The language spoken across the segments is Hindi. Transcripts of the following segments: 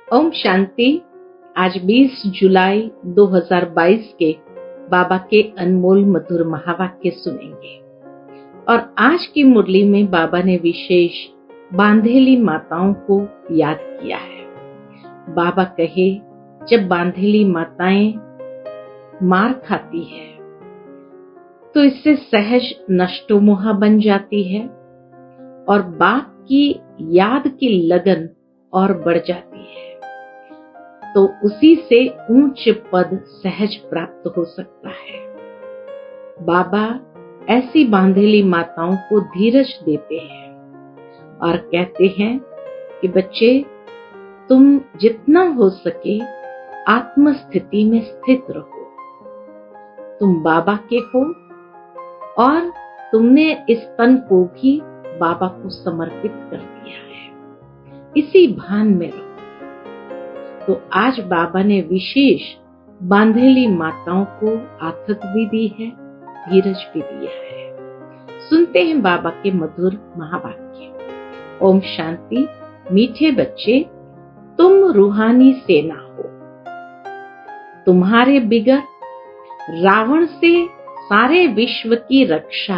ओम शांति। आज 20 जुलाई 2022 के बाबा के अनमोल मधुर महावाक्य सुनेंगे। और आज की मुरली में बाबा ने विशेष बांधेली माताओं को याद किया है। बाबा कहे, जब बांधेली माताएं मार खाती है तो इससे सहज नष्टोमोहा बन जाती है और बाप की याद की लगन और बढ़ जाती है, तो उसी से ऊंच पद सहज प्राप्त हो सकता है। बाबा ऐसी बांधेली माताओं को धीरज देते हैं और कहते हैं कि बच्चे, तुम जितना हो सके आत्म स्थिति में स्थित रहो। तुम बाबा के हो और तुमने इस तन को भी बाबा को समर्पित कर दिया है, इसी भान में रहो। तो आज बाबा ने विशेष बांधेली माताओं को आथत भी दी है, धीरज भी दिया है। सुनते हैं बाबा के मधुर महावाक्य। ओम शांति। मीठे बच्चे, तुम रूहानी सेना हो। तुम्हारे बिगर रावण से सारे विश्व की रक्षा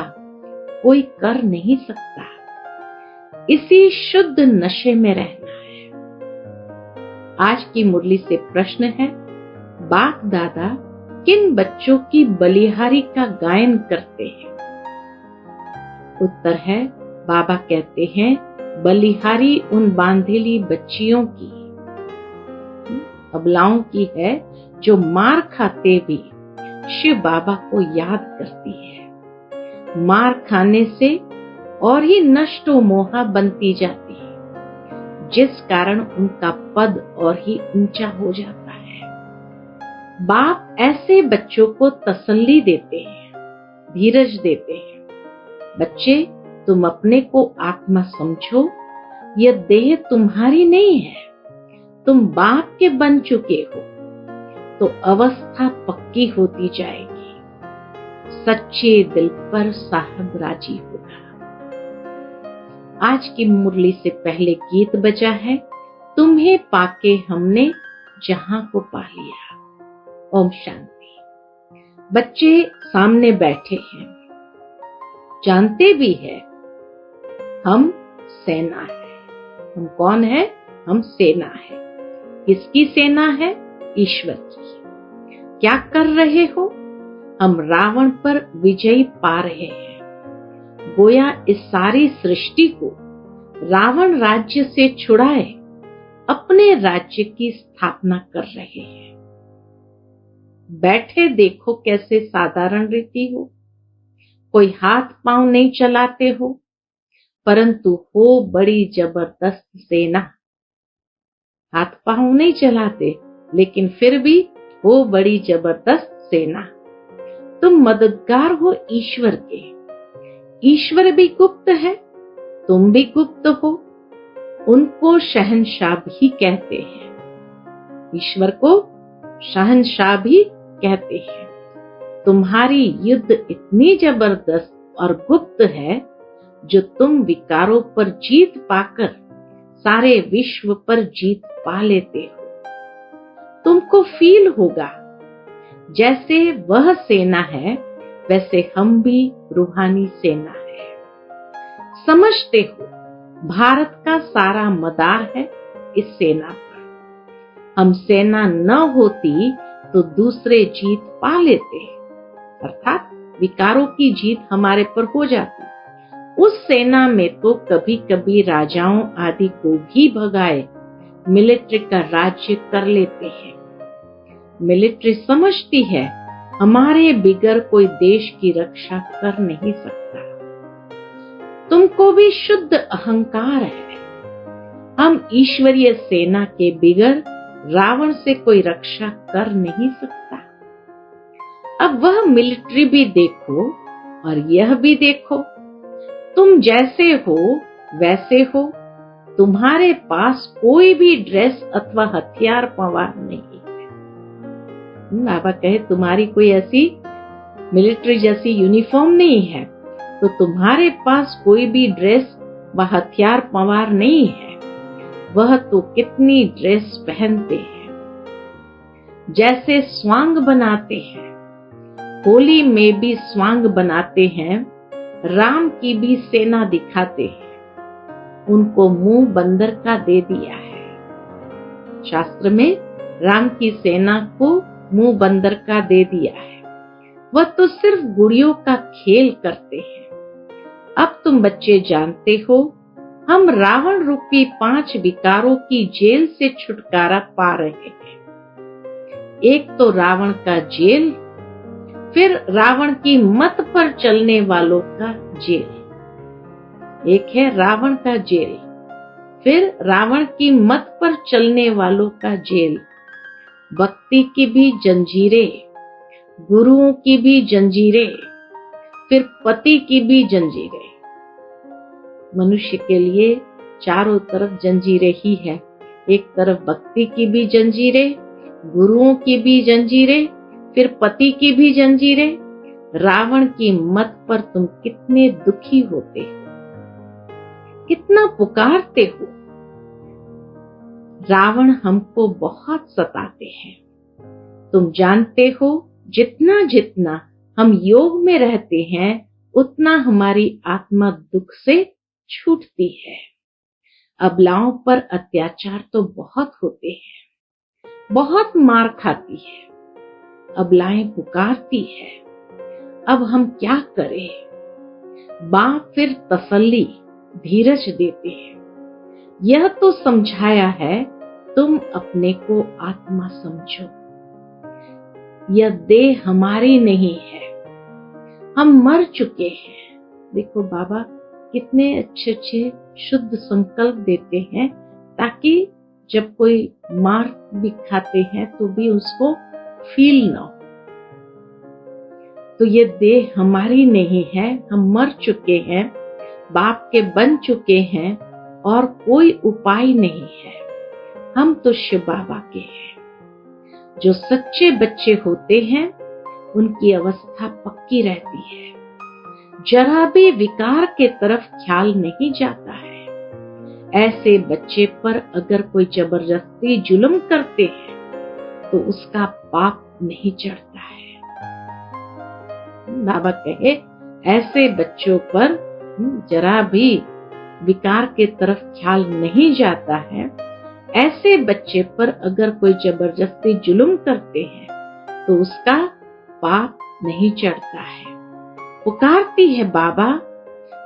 कोई कर नहीं सकता। इसी शुद्ध नशे में रहना है। आज की मुरली से प्रश्न है, बाप दादा किन बच्चों की बलिहारी का गायन करते हैं? उत्तर है, बाबा कहते हैं, बलिहारी उन बांधेली बच्चियों की, अबलाओं की है जो मार खाते भी शिव बाबा को याद करती है। मार खाने से और ही नष्टो मोहा बनती जाती है, जिस कारण उनका पद और ही ऊंचा हो जाता है। बाप ऐसे बच्चों को तसल्ली देते हैं, धीरज देते हैं। बच्चे, तुम अपने को आत्मा समझो, यह देह तुम्हारी नहीं है, तुम बाप के बन चुके हो, तो अवस्था पक्की होती जाएगी। सच्चे दिल पर साहब राजी होगा। आज की मुरली से पहले गीत बजा है, तुम्हें पाके हमने जहां को पा लिया। ओम शांति। बच्चे सामने बैठे हैं, जानते भी है हम सेना है। हम कौन है? हम सेना है। किसकी सेना है? ईश्वर की। क्या कर रहे हो? हम रावण पर विजय पा रहे हैं। गोया इस सारी सृष्टि को रावण राज्य से छुड़ाए अपने राज्य की स्थापना कर रहे हैं। बैठे देखो कैसे साधारण रीति हो, कोई हाथ पांव नहीं चलाते हो, परंतु हो बड़ी जबरदस्त सेना। हाथ पांव नहीं चलाते, लेकिन फिर भी हो बड़ी जबरदस्त सेना। तुम मददगार हो ईश्वर के। ईश्वर भी गुप्त है, तुम भी गुप्त हो। उनको शहंशाह भी कहते हैं। ईश्वर को शहंशाह भी कहते हैं। तुम्हारी युद्ध इतनी जबरदस्त और गुप्त है, जो तुम विकारों पर जीत पाकर सारे विश्व पर जीत पा लेते हो। तुमको फील होगा जैसे वह सेना है, वैसे हम भी रूहानी सेना है। समझते हो भारत का सारा मदार है इस सेना पर। हम सेना न होती तो दूसरे जीत पा लेते, अर्थात विकारों की जीत हमारे पर हो जाती। उस सेना में तो कभी कभी राजाओं आदि को भी भगाए मिलिट्री का राज्य कर लेते हैं। मिलिट्री समझती है हमारे बिगर कोई देश की रक्षा कर नहीं सकता। तुमको भी शुद्ध अहंकार है। हम ईश्वरीय सेना के बिगर रावण से कोई रक्षा कर नहीं सकता। अब वह मिलिट्री भी देखो और यह भी देखो, तुम जैसे हो वैसे हो। तुम्हारे पास कोई भी ड्रेस अथवा हथियार पवार नहीं है। बाबा कहे, तुम्हारी कोई ऐसी मिलिट्री जैसी यूनिफॉर्म नहीं है, तो तुम्हारे पास कोई भी ड्रेस व हथियार पवार नहीं है। वह तो कितनी ड्रेस पहनते हैं, जैसे स्वांग बनाते हैं। होली में भी स्वांग बनाते हैं, राम की भी सेना दिखाते हैं। उनको मुंह बंदर का दे दिया है। शास्त्र में राम की सेना को मुंह बंदर का दे दिया है। वह तो सिर्फ गुड़ियों का खेल करते हैं। अब तुम बच्चे जानते हो, हम रावण रूपी 5 विकारों की जेल से छुटकारा पा रहे हैं। एक तो रावण का जेल, फिर रावण की मत पर चलने वालों का जेल। एक है रावण का जेल, फिर रावण की मत पर चलने वालों का जेल। भक्ति की भी जंजीरें, गुरुओं की भी जंजीरें, फिर पति की भी जंजीरें। मनुष्य के लिए चारों तरफ जंजीरें ही है। एक तरफ भक्ति की भी जंजीरें, गुरुओं की भी जंजीरें, फिर पति की भी जंजीरें। रावण की मत पर तुम कितने दुखी होते हो, कितना पुकारते हो। रावण हमको बहुत सताते हैं। तुम जानते हो, जितना जितना हम योग में रहते हैं, उतना हमारी आत्मा दुख से छूटती है। अबलाओं पर अत्याचार तो बहुत होते हैं, बहुत मार खाती है। अबलाएं पुकारती है, अब हम क्या करें? बाप फिर तसल्ली, धीरज देते हैं। यह तो समझाया है, तुम अपने को आत्मा समझो। यह देह हमारी नहीं है, हम मर चुके हैं। देखो बाबा कितने अच्छे अच्छे शुद्ध संकल्प देते हैं, ताकि जब कोई मार भी खाते हैं तो भी उसको फील ना हो। तो ये देह हमारी नहीं है, हम मर चुके हैं, बाप के बन चुके हैं और कोई उपाय नहीं है। हम तो शिव बाबा के हैं। जो सच्चे बच्चे होते हैं, उनकी अवस्था पक्की रहती है। जरा भी विकार के तरफ ख्याल नहीं जाता है। ऐसे बच्चे पर अगर कोई जबरदस्ती जुल्म करते हैं तो उसका पाप नहीं चढ़ता है। बाबा कहे, ऐसे बच्चों पर जरा भी विकार के तरफ ख्याल नहीं जाता है। ऐसे बच्चे पर अगर कोई जबरदस्ती जुल्म करते हैं तो उसका पाप नहीं चढ़ता है। पुकारती है, बाबा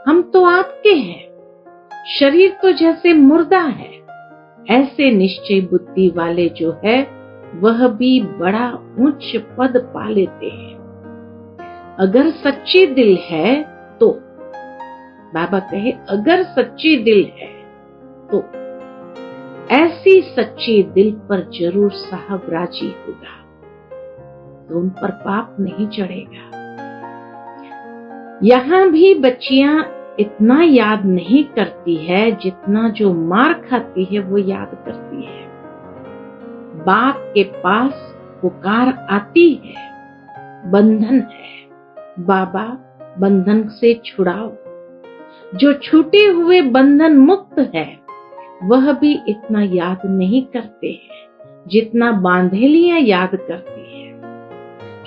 हम तो आपके हैं। शरीर तो जैसे मुर्दा है, ऐसे निश्चय बुद्धि वाले जो है वह भी बड़ा उच्च पद पा लेते हैं। अगर सच्ची दिल है तो, बाबा कहे अगर सच्ची दिल है तो ऐसी सच्ची दिल पर जरूर साहब राजी होगा, तो उन पर पाप नहीं चढ़ेगा। यहाँ भी बच्चियां इतना याद नहीं करती है जितना जो मार खाती है वो याद करती है। बाप के पास पुकार आती है, बंधन है, बाबा बंधन से छुड़ाओ। जो छूटे हुए बंधन मुक्त है, वह भी इतना याद नहीं करते हैं जितना बांधेलियां याद करती है।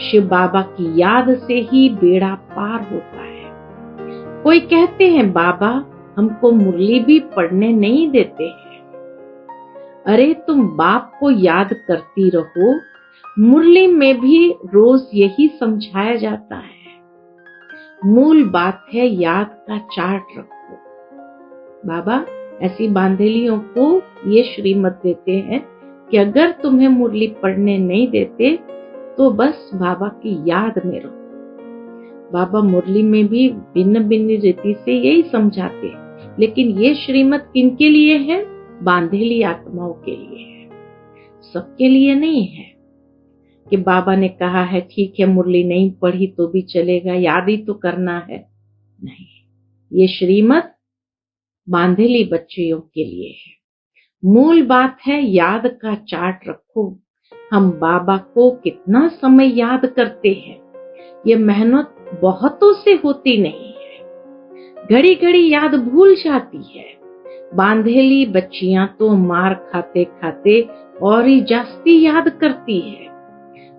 शिव बाबा की याद से ही बेड़ा पार होता है। कोई कहते हैं, बाबा हमको मुरली भी पढ़ने नहीं देते हैं। अरे तुम बाप को याद करती रहो, मुरली में भी रोज यही समझाया जाता है। मूल बात है, याद का चार्ट रखो। बाबा ऐसी बांधेलियों को ये श्रीमत देते हैं कि अगर तुम्हें मुरली पढ़ने नहीं देते तो बस बाबा की याद में रहो। बाबा मुरली में भी भिन्न भिन्न रीति से यही समझाते हैं, लेकिन ये श्रीमत किनके लिए है? बांधेली आत्माओं के लिए है, सबके लिए नहीं है। कि बाबा ने कहा है ठीक है मुरली नहीं पढ़ी तो भी चलेगा, याद ही तो करना है। नहीं, ये श्रीमत बांधेली बच्चियों के लिए है। मूल बात है, याद का चार्ट रखो। हम बाबा को कितना समय याद करते हैं, ये मेहनत बहुतों से होती नहीं है। घड़ी घड़ी याद भूल जाती है, बांधेली बच्चियां तो मार खाते खाते और ही जास्ती याद करती है।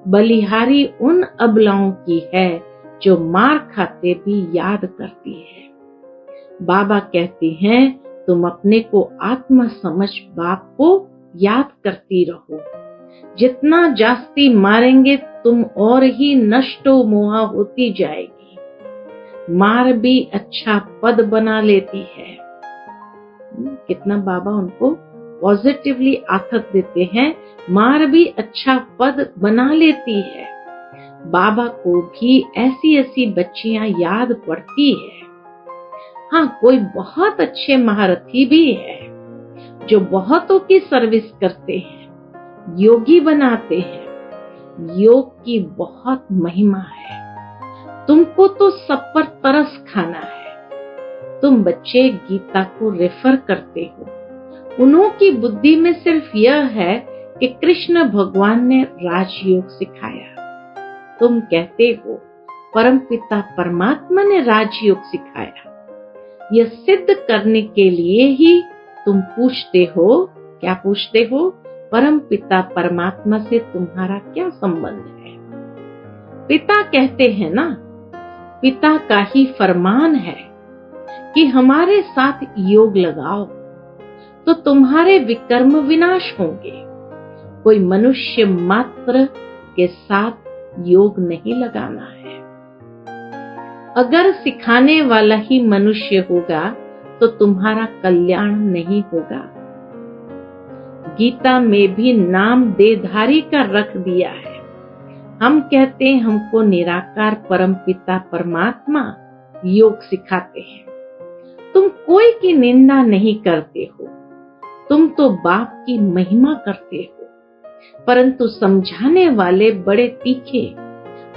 बलिहारी उन अबलाओं की है जो मार खाते भी याद करती है। बाबा कहते हैं तुम अपने को आत्मा समझ बाप को याद करती रहो। जितना जास्ती मारेंगे तुम और ही नष्टो मोहा होती जाएगी। मार भी अच्छा पद बना लेती है। कितना बाबा उनको पॉजिटिवली आथत देते हैं। मार भी अच्छा पद बना लेती है। बाबा को भी ऐसी ऐसी बच्चियां याद पड़ती है। हाँ, कोई बहुत अच्छे महारथी भी है जो बहुतों की सर्विस करते हैं, योगी बनाते हैं। योग की बहुत महिमा है। तुमको तो सब पर तरस खाना है। तुम बच्चे गीता को रेफर करते हो। उन्हों की बुद्धि में सिर्फ यह है कि कृष्ण भगवान ने राजयोग सिखाया। तुम कहते हो परमपिता परमात्मा ने राजयोग सिखाया। यह सिद्ध करने के लिए ही तुम पूछते हो। क्या पूछते हो? परमपिता परमात्मा से तुम्हारा क्या संबंध है? पिता कहते हैं ना, पिता का ही फरमान है कि हमारे साथ योग लगाओ तो तुम्हारे विकर्म विनाश होंगे। कोई मनुष्य मात्र के साथ योग नहीं लगाना है। अगर सिखाने वाला ही मनुष्य होगा तो तुम्हारा कल्याण नहीं होगा। गीता में भी नाम देधारी का रख दिया है। हम कहते हैं हमको निराकार परमपिता परमात्मा योग सिखाते हैं। तुम कोई की निंदा नहीं करते हो। तुम तो बाप की महिमा करते हो। परंतु समझाने वाले बड़े तीखे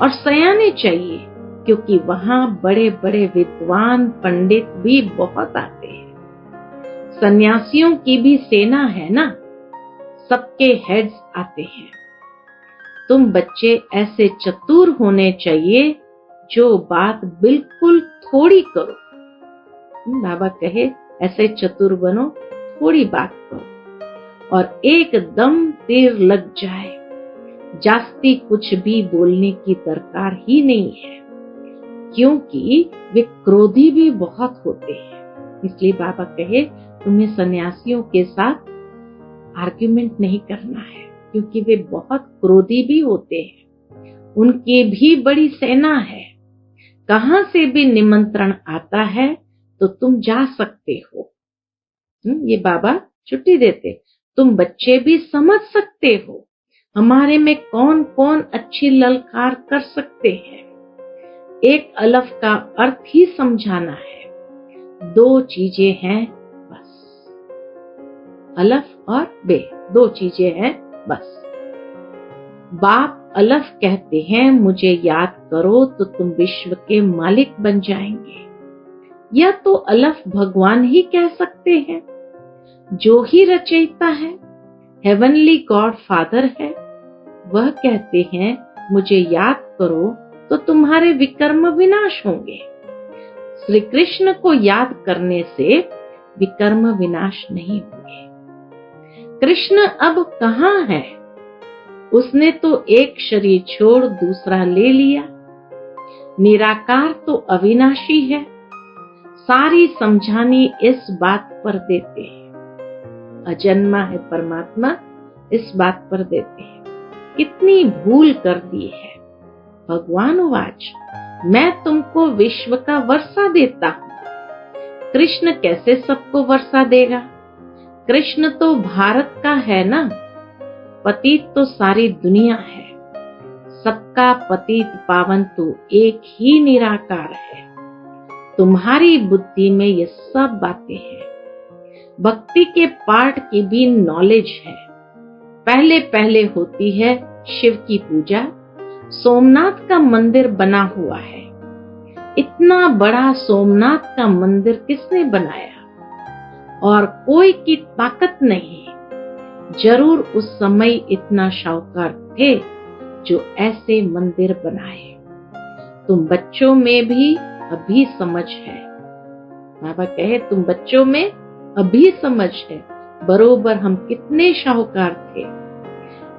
और सयाने चाहिए, क्योंकि वहां बड़े बड़े विद्वान पंडित भी बहुत आते हैं। सन्यासियों की भी सेना है ना, सबके हेड्स आते हैं। तुम बच्चे ऐसे चतुर होने चाहिए जो बात बिल्कुल थोड़ी करो। बाबा कहे ऐसे चतुर बनो, थोड़ी बात करो और एकदम तीर लग जाए। जास्ती कुछ भी बोलने की दरकार ही नहीं है, क्योंकि वे क्रोधी भी बहुत होते हैं। इसलिए बाबा कहे तुम्हें सन्यासियों के साथ आर्ग्यूमेंट नहीं करना है, क्योंकि वे बहुत क्रोधी भी होते हैं। उनकी भी बड़ी सेना है। कहां से भी निमंत्रण आता है तो तुम जा सकते हो। ये बाबा छुट्टी देते। तुम बच्चे भी समझ सकते हो हमारे में कौन कौन अच्छी ललकार कर सकते हैं। एक अलफ का अर्थ ही समझाना है। दो चीजें हैं बस, अलफ और बे, दो चीजें हैं बस। बाप अलफ कहते हैं मुझे याद करो तो तुम विश्व के मालिक बन जाएंगे। यह तो अलफ भगवान ही कह सकते हैं, जो ही रचयिता है, हेवनली गॉड फादर है। वह कहते हैं मुझे याद करो तो तुम्हारे विकर्म विनाश होंगे। श्री कृष्ण को याद करने से विकर्म विनाश नहीं होंगे। कृष्ण अब कहाँ है? उसने तो एक शरीर छोड़ दूसरा ले लिया। निराकार तो अविनाशी है। सारी समझानी इस बात पर देते हैं। अजन्मा है परमात्मा, इस बात पर देते हैं। कितनी भूल कर दी है। भगवान वाच, मैं तुमको विश्व का वर्षा देता हूँ। कृष्ण कैसे सबको वर्षा देगा? कृष्ण तो भारत का है ना। पतित तो सारी दुनिया है। सबका पतित पावन तो एक ही निराकार है। तुम्हारी बुद्धि में ये सब बातें हैं। भक्ति के पार्ट की भी नॉलेज है। पहले पहले होती है शिव की पूजा। सोमनाथ का मंदिर बना हुआ है। इतना बड़ा सोमनाथ का मंदिर किसने बनाया? और कोई की ताकत नहीं। जरूर उस समय इतना शाहूकार थे जो ऐसे मंदिर बनाए। तुम बच्चों में भी अभी समझ है। बाबा कहे तुम बच्चों में अभी समझ है बरोबर हम कितने शाहूकार थे।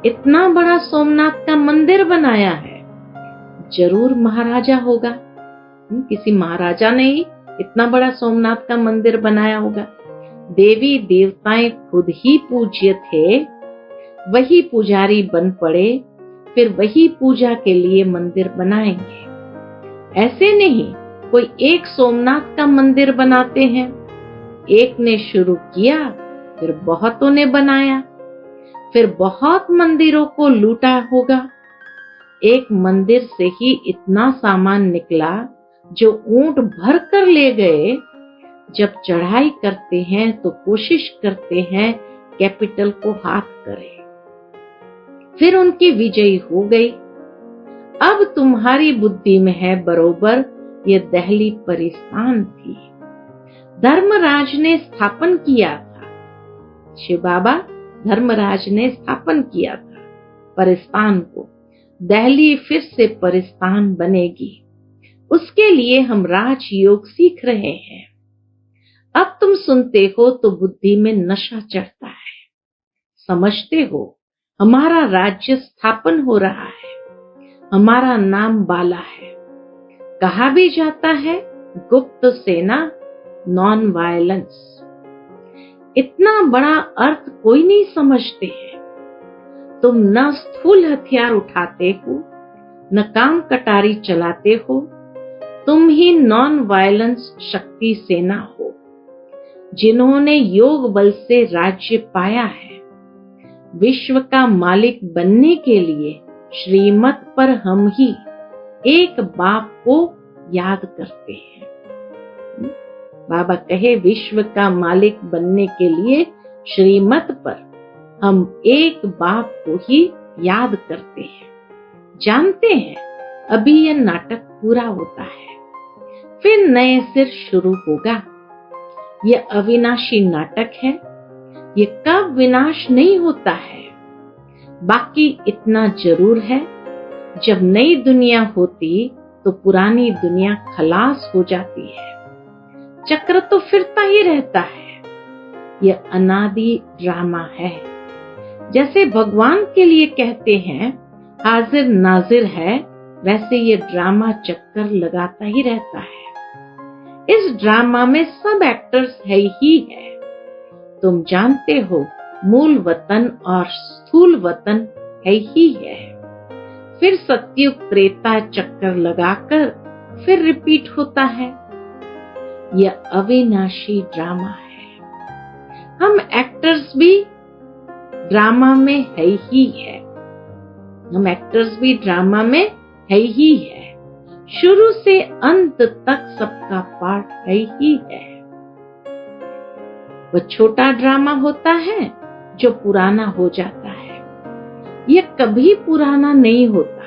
इतना बड़ा सोमनाथ का मंदिर बनाया है, जरूर महाराजा होगा। किसी महाराजा ने ही इतना बड़ा सोमनाथ का मंदिर बनाया होगा। देवी देवताएं खुद ही पूज्य थे, वही पुजारी बन पड़े, फिर वही पूजा के लिए मंदिर बनाएंगे। ऐसे नहीं कोई एक सोमनाथ का मंदिर बनाते हैं। एक ने शुरू किया, फिर बहुतों ने बनाया, फिर बहुत मंदिरों को लूटा होगा। एक मंदिर से ही इतना सामान निकला जो ऊंट भर कर ले गए। जब चढ़ाई करते हैं तो कोशिश करते हैं कैपिटल को हाथ करें, फिर उनकी विजयी हो गई। अब तुम्हारी बुद्धि में है बरोबर ये दहली परिस्थान थी, धर्मराज ने स्थापन किया था। शिव बाबा धर्मराज ने स्थापन किया था परिस्थान को। दहली फिर से परिस्थान बनेगी, उसके लिए हम राजयोग सीख रहे हैं। अब तुम सुनते हो तो बुद्धि में नशा चढ़ता है, समझते हो हमारा राज्य स्थापन हो रहा है, हमारा नाम बाला है। कहा भी जाता है गुप्त सेना, नॉन वायलेंस। इतना बड़ा अर्थ कोई नहीं समझते हैं। तुम न स्थूल हथियार उठाते हो, न काम कटारी चलाते हो, तुम ही नॉन वायलेंस शक्ति सेना हो, जिन्होंने योग बल से राज्य पाया है। विश्व का मालिक बनने के लिए श्रीमत पर हम ही एक बाप को याद करते हैं। बाबा कहे विश्व का मालिक बनने के लिए श्रीमत पर हम एक बाप को ही याद करते हैं। जानते हैं अभी यह नाटक पूरा होता है, फिर नए सिर शुरू होगा। यह अविनाशी नाटक है, ये कब विनाश नहीं होता है। बाकी इतना जरूर है, जब नई दुनिया होती तो पुरानी दुनिया खलास हो जाती है। चक्र तो फिरता ही रहता है। यह अनादि ड्रामा है। जैसे भगवान के लिए कहते हैं हाजिर नाजिर है, वैसे ये ड्रामा चक्कर लगाता ही रहता है। इस ड्रामा में सब एक्टर्स है ही है। तुम जानते हो मूल वतन और स्थूल वतन है ही है। फिर सत्युग त्रेता चक्कर लगाकर फिर रिपीट होता है। यह अविनाशी ड्रामा है। हम एक्टर्स भी ड्रामा में है ही है। हम एक्टर्स भी ड्रामा में है ही है। शुरू से अंत तक सबका पार्ट है ही है। वह छोटा ड्रामा होता है जो पुराना हो जाता है। यह कभी पुराना नहीं होता,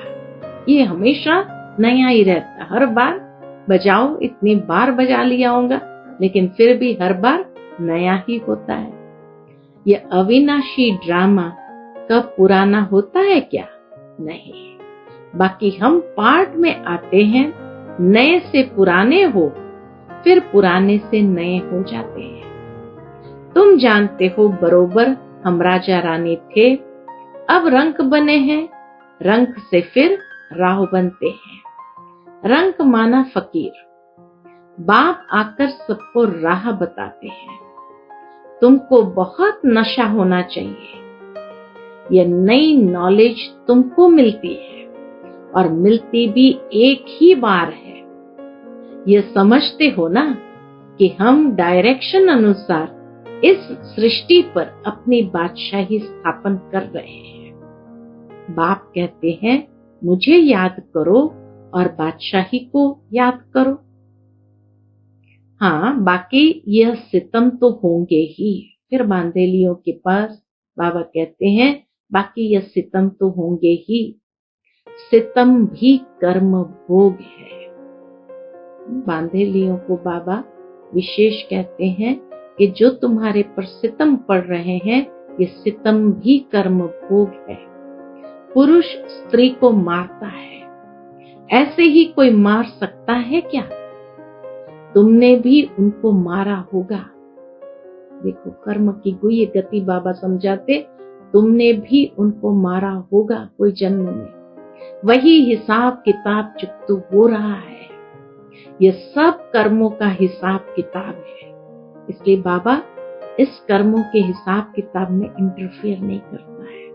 ये हमेशा नया ही रहता। हर बार बजाओ, इतनी बार बजा लिया होगा, लेकिन फिर भी हर बार नया ही होता है। यह अविनाशी ड्रामा कब पुराना होता है क्या? नहीं। बाकी हम पार्ट में आते हैं, नए से पुराने हो, फिर पुराने से नए हो जाते हैं। तुम जानते हो बरोबर हम राजा रानी थे, अब रंक बने हैं, रंक से फिर राह बनते हैं। रंक माना फकीर, बाप आकर सबको राह बताते हैं। तुमको बहुत नशा होना चाहिए। यह नई नॉलेज तुमको मिलती है और मिलती भी एक ही बार है। यह समझते हो ना कि हम डायरेक्शन अनुसार इस सृष्टि पर अपनी बादशाही स्थापन कर रहे हैं। बाप कहते हैं मुझे याद करो और बादशाही को याद करो। हाँ, बाकी यह सितम तो होंगे ही। फिर बांधेलियों के पास बाबा कहते हैं बाकी यह सितम तो होंगे ही। सितम भी कर्म भोग है। बांधेलियों को बाबा विशेष कहते हैं कि जो तुम्हारे पर सितम पड़ रहे हैं, ये सितम भी कर्म भोग है। पुरुष स्त्री को मारता है, ऐसे ही कोई मार सकता है क्या? तुमने भी उनको मारा होगा। देखो कर्म की गुह्य गति बाबा समझाते, तुमने भी उनको मारा होगा कोई जन्म में, वही हिसाब किताब चुकता हो रहा है। ये सब कर्मों का हिसाब किताब है, इसलिए बाबा इस कर्मों के हिसाब किताब में इंटरफियर नहीं करता है,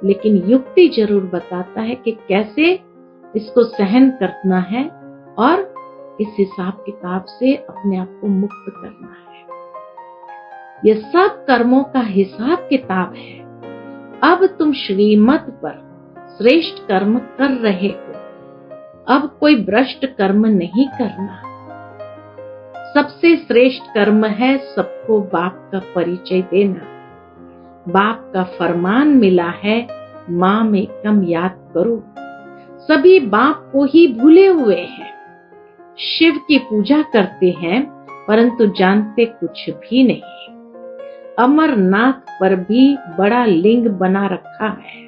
लेकिन युक्ति जरूर बताता है कि कैसे इसको सहन करना है और इस हिसाब किताब से अपने आप को मुक्त करना है। ये सब कर्मों का हिसाब किताब है। अब तुम श्रीमत पर श्रेष्ठ कर्म कर रहे हो, अब कोई भ्रष्ट कर्म नहीं करना। सबसे श्रेष्ठ कर्म है सबको बाप का परिचय देना। बाप का फरमान मिला है, माँ में कम याद करो। सभी बाप को ही भूले हुए हैं, शिव की पूजा करते हैं परंतु जानते कुछ भी नहीं। अमरनाथ पर भी बड़ा लिंग बना रखा है,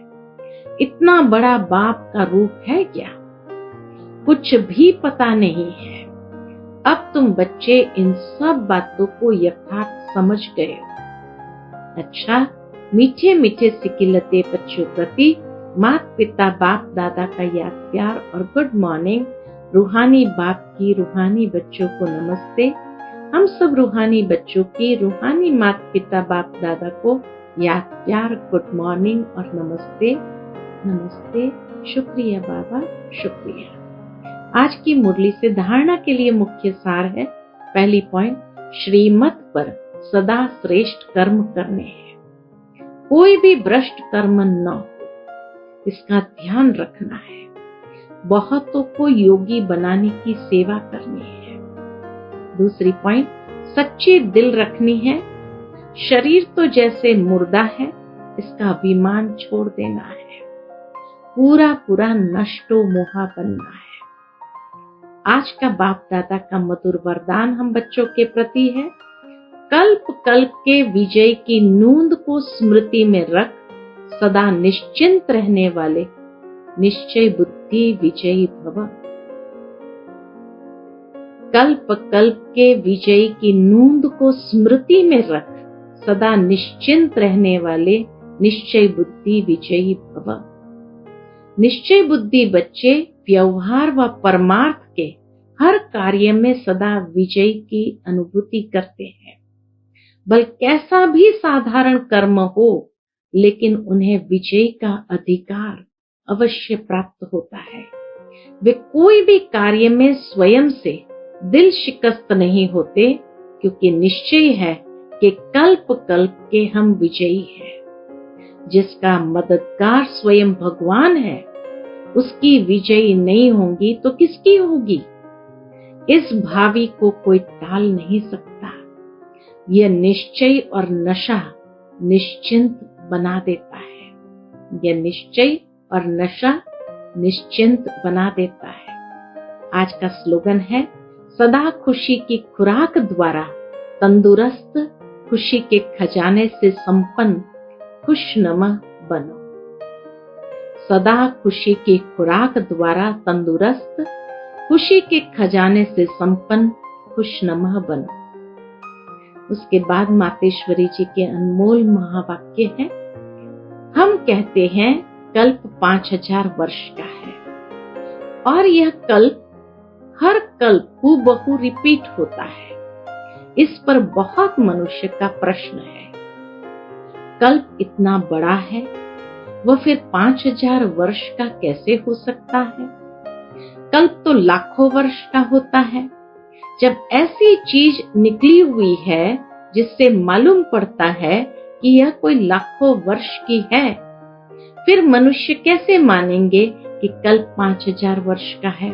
इतना बड़ा बाप का रूप है क्या? कुछ भी पता नहीं है। अब तुम बच्चे इन सब बातों को यथार्थ समझ गए हो। अच्छा, मीठे मीठे सिकिलते बच्चों प्रति माता पिता बाप दादा का याद प्यार और गुड मॉर्निंग। रूहानी बाप की रूहानी बच्चों को नमस्ते। हम सब रूहानी बच्चों की रूहानी माता पिता बाप दादा को याद प्यार गुड मॉर्निंग और नमस्ते। नमस्ते, शुक्रिया बाबा, शुक्रिया। आज की मुरली से धारणा के लिए मुख्य सार है, पहली पॉइंट, श्रीमत पर सदा श्रेष्ठ कर्म करने हैं, कोई भी भ्रष्ट कर्म न हो, इसका ध्यान रखना है। बहुतों को योगी बनाने की सेवा करनी है। दूसरी पॉइंट, सच्ची दिल रखनी है। शरीर तो जैसे मुर्दा है, इसका अभिमान छोड़ देना है। पूरा पूरा नष्टो मोहा बनना है। आज का बाप दादा का मधुर वरदान हम बच्चों के प्रति है, कल्प कल्प के विजय की नूंद को स्मृति में रख, सदा निश्चिंत रहने वाले निश्चय बुद्धि विजयी भव। कल्प कल्प के विजय की नूंद को स्मृति में रख, सदा निश्चिंत रहने वाले निश्चय बुद्धि विजयी भव। निश्चय बुद्धि बच्चे व्यवहार व परमार्थ के हर कार्य में सदा विजय की अनुभूति करते हैं। बल कैसा भी साधारण कर्म हो, लेकिन उन्हें विजय का अधिकार अवश्य प्राप्त होता है। वे कोई भी कार्य में स्वयं से दिल शिकस्त नहीं होते, क्योंकि निश्चय है कि कल्प कल्प के हम विजयी हैं। जिसका मददगार स्वयं भगवान है, उसकी विजयी नहीं होगी तो किसकी होगी? इस भावी को कोई टाल नहीं सकता। यह निश्चय और नशा निश्चिंत बना देता है। यह निश्चय और नशा निश्चिंत बना देता है। आज का स्लोगन है, सदा खुशी की खुराक द्वारा तंदुरुस्त, खुशी के खजाने से संपन्न खुशनुमा बनो। सदा खुशी की खुराक द्वारा तंदुरुस्त, खुशी के खजाने से संपन्न खुशनुमा बनो। उसके बाद मातेश्वरी जी के अनमोल महावाक्य है, हम कहते हैं कल्प 5000 वर्ष का है और यह कल्प हर कल्प हूबहू रिपीट होता है। इस पर बहुत मनुष्य का प्रश्न है, कल्प इतना बड़ा है, वह फिर 5000 वर्ष का कैसे हो सकता है? कल्प तो लाखों वर्ष का होता है। जब ऐसी चीज निकली हुई है जिससे मालूम पड़ता है कि यह कोई लाखों वर्ष की है, फिर मनुष्य कैसे मानेंगे कि कल्प 5000 वर्ष का है?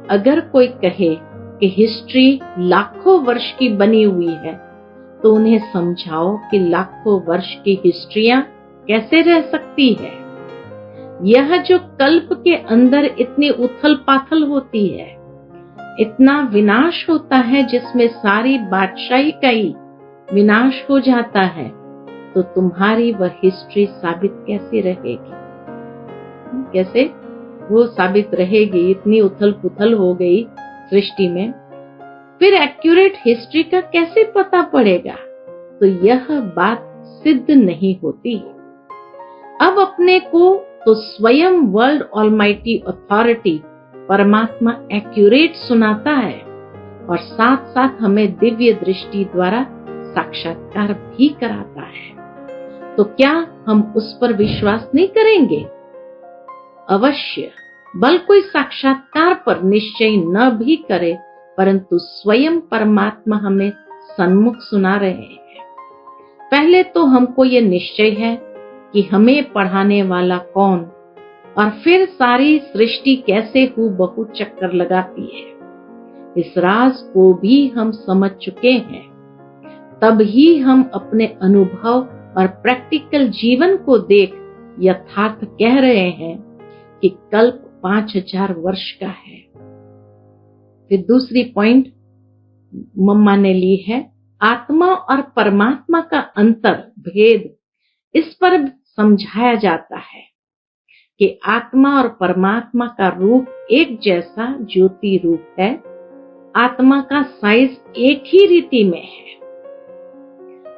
अगर कोई कहे कि हिस्ट्री लाखों वर्ष की बनी हुई है, तो उन्हें समझाओ कि लाखों वर्ष की हिस्ट्रियां कैसे रह सकती है। यह जो कल्प के अंदर इतनी उथल पाथल होती है, इतना विनाश होता है, जिसमें सारी बादशाही का ही विनाश हो जाता है, तो तुम्हारी वह हिस्ट्री साबित कैसे रहेगी? कैसे वो साबित रहेगी? इतनी उथल पुथल हो गई सृष्टि में, फिर एक्यूरेट हिस्ट्री का कैसे पता पड़ेगा? तो यह बात सिद्ध नहीं होती। अब अपने को तो स्वयं वर्ल्ड ऑलमाइटी अथॉरिटी परमात्मा एक्यूरेट सुनाता है और साथ साथ हमें दिव्य दृष्टि द्वारा साक्षात्कार भी कराता है। तो क्या हम उस पर विश्वास नहीं करेंगे? अवश्य, बल कोई साक्षात्कार पर निश्चय न भी करे, परंतु स्वयं परमात्मा हमें सन्मुख सुना रहे हैं। पहले तो हमको ये निश्चय है कि हमें पढ़ाने वाला कौन और फिर सारी सृष्टि कैसे हूबहू चक्कर लगाती है, इस राज को भी हम समझ चुके हैं। तब ही हम अपने अनुभव और प्रैक्टिकल जीवन को देख यथार्थ कह रहे हैं कि कल्प 5000 वर्ष का है। फिर दूसरी पॉइंट मम्मा ने ली है, आत्मा और परमात्मा का अंतर भेद। इस पर समझाया जाता है कि आत्मा और परमात्मा का रूप एक जैसा ज्योति रूप है। आत्मा का साइज एक ही रीति में है,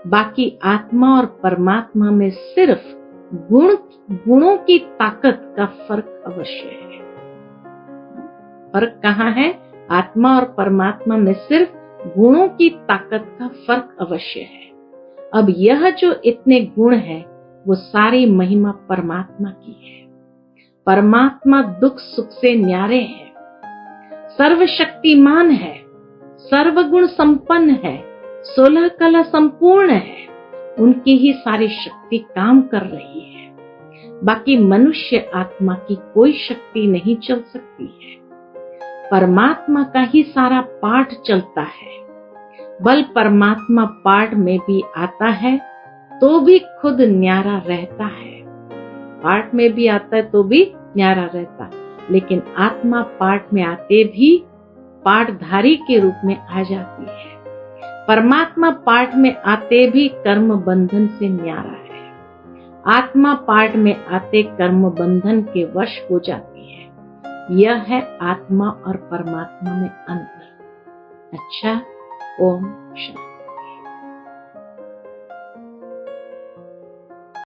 बाकी आत्मा और परमात्मा में सिर्फ गुणों की ताकत का फर्क अवश्य है। फर्क कहाँ है? आत्मा और परमात्मा में सिर्फ गुणों की ताकत का फर्क अवश्य है। अब यह जो इतने गुण है वो सारी महिमा परमात्मा की है। परमात्मा दुख सुख से न्यारे है, सर्वशक्तिमान है, सर्वगुण संपन्न है, 16 कला संपूर्ण है। उनकी ही सारी शक्ति काम कर रही है, बाकी मनुष्य आत्मा की कोई शक्ति नहीं चल सकती है। परमात्मा का ही सारा पाठ चलता है। बल परमात्मा पाठ में भी आता है तो भी खुद न्यारा रहता है। पाठ में भी आता है तो भी न्यारा रहता, लेकिन आत्मा पाठ में आते भी पाठधारी के रूप में आ जाती है। परमात्मा पाठ में आते भी कर्म बंधन से न्यारा है। आत्मा पाठ में आते कर्म बंधन के वश हो जाती है। यह है आत्मा और परमात्मा में अंतर। अच्छा, ओम शांति।